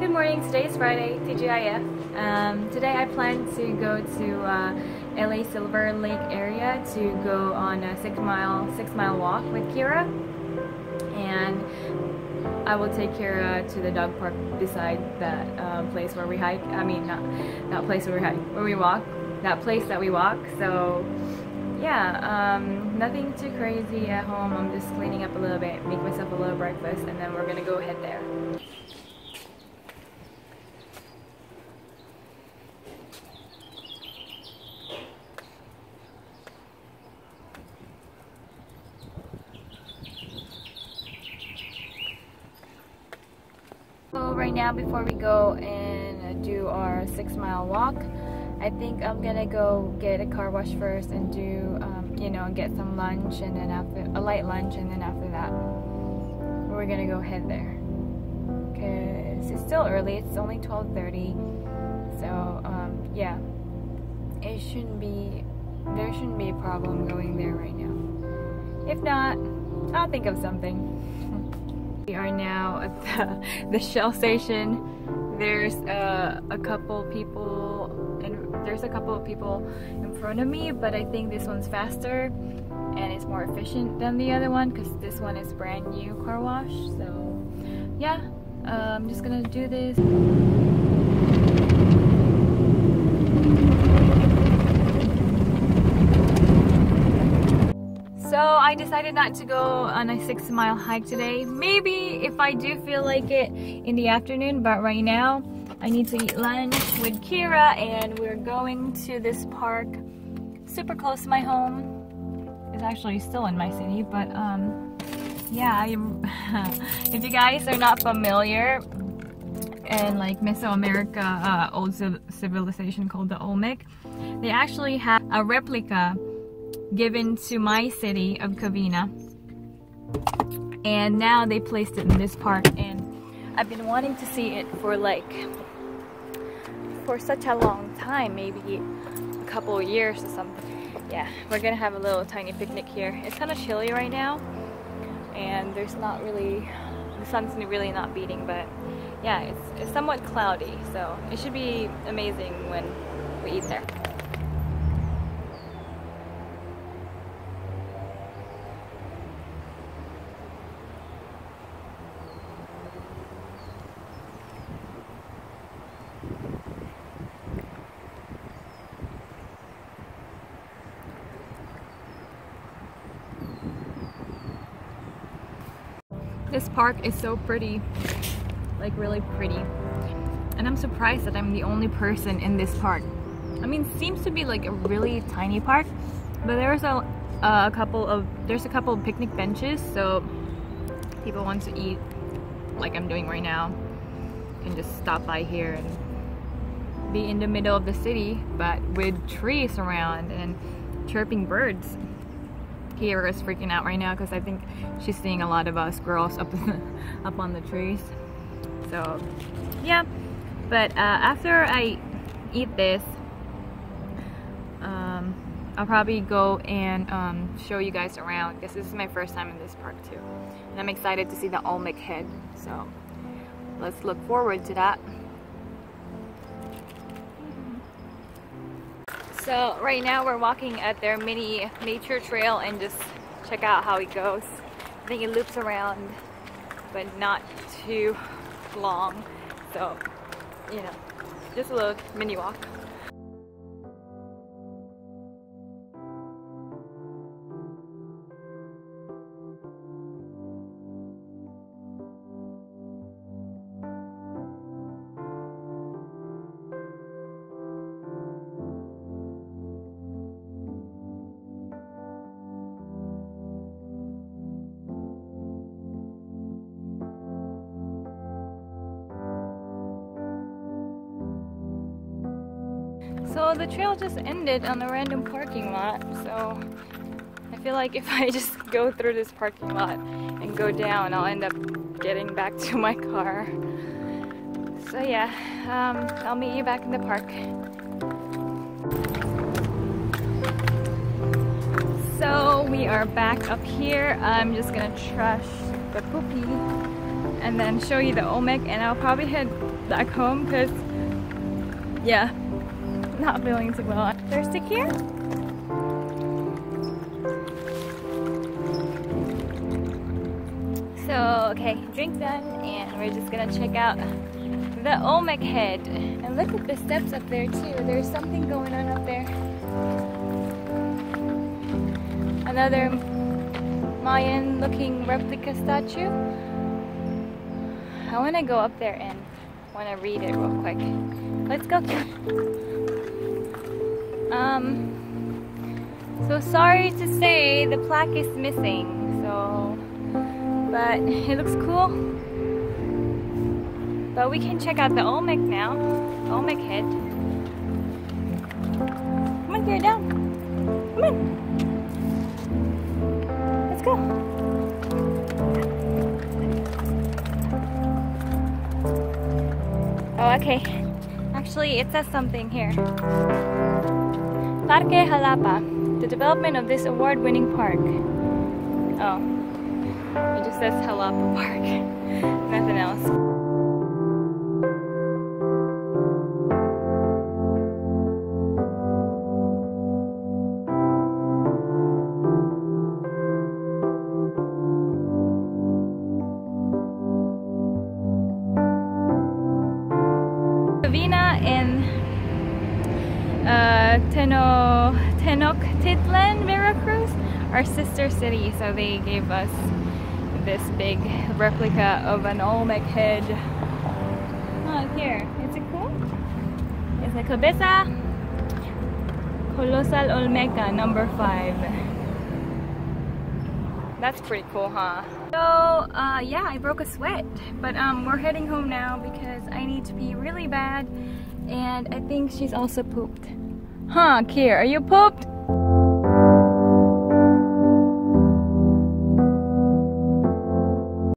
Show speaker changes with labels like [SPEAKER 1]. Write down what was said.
[SPEAKER 1] Good morning, today is Friday, TGIF. Today I plan to go to LA Silver Lake area to go on a 6 mile walk with Kira, and I will take Kira to the dog park beside that place where we hike. I mean, not place where we hike, where we walk, that place that we walk. So yeah, nothing too crazy at home. I'm just cleaning up a little bit, make myself a little breakfast, and then we're gonna go head there. So right now, before we go and do our 6 mile walk, I think I'm gonna go get a car wash first and do, you know, get some lunch, and then after a light lunch, and then after that, we're gonna go head there. Cause it's still early. It's only 12:30. So yeah, there shouldn't be a problem going there right now. If not, I'll think of something. We are now at the Shell station. There's a couple people, and there's a couple of people in front of me, but I think this one's faster and it's more efficient than the other one because this one is brand new car wash. So yeah, I'm just gonna do this. So I decided not to go on a 6 mile hike today. Maybe if I do feel like it in the afternoon, but right now I need to eat lunch with Kira, and we're going to this park super close to my home. It's actually still in my city, but yeah, if you guys are not familiar, in like Mesoamerica, old civilization called the Olmec, they actually have a replica given to my city of Covina, and now they placed it in this park, and I've been wanting to see it for such a long time, maybe a couple of years or something. Yeah, we're gonna have a little tiny picnic here. It's kind of chilly right now, and the sun's really not beating, but yeah, it's somewhat cloudy, so it should be amazing when we eat there. This park is so pretty, like really pretty, and I'm surprised that I'm the only person in this park. I mean, it seems to be like a really tiny park, but there's a couple of picnic benches, so people want to eat like I'm doing right now can just stop by here and be in the middle of the city, but with trees around and chirping birds. Kira is freaking out right now because I think she's seeing a lot of us girls up on the trees. So yeah, but after I eat this, I'll probably go and show you guys around, because this is my first time in this park too, and I'm excited to see the Olmec head. So let's look forward to that. So right now we're walking at their mini nature trail and just check out how it goes. I think it loops around, but not too long. So, you know, just a little mini walk. So the trail just ended on a random parking lot, so I feel like if I just go through this parking lot and go down, I'll end up getting back to my car. So yeah, I'll meet you back in the park. So we are back up here. I'm just gonna trash the poopy and then show you the Olmec, and I'll probably head back home because, yeah, not feeling too well. Thirsty here? So, okay, drink done, and we're just gonna check out the Olmec head. And look at the steps up there too. There's something going on up there. Another Mayan looking replica statue. I wanna go up there and wanna read it real quick. Let's go. So sorry to say the plaque is missing, so, but it looks cool. But we can check out the Olmec now, Olmec head. Come on, get down. Come on. Let's go. Oh, okay. Actually, it says something here. Parque Jalapa, the development of this award-winning park. Oh, it just says Jalapa Park. Nothing else. In Tenochtitlan, Veracruz, our sister city, so they gave us this big replica of an Olmec head. Oh, here, is it cool? It's a cabeza colosal Olmeca number 5. That's pretty cool, huh? So, yeah, I broke a sweat, but we're heading home now because I need to pee really bad, and I think she's also pooped. Huh, Kier, are you pooped?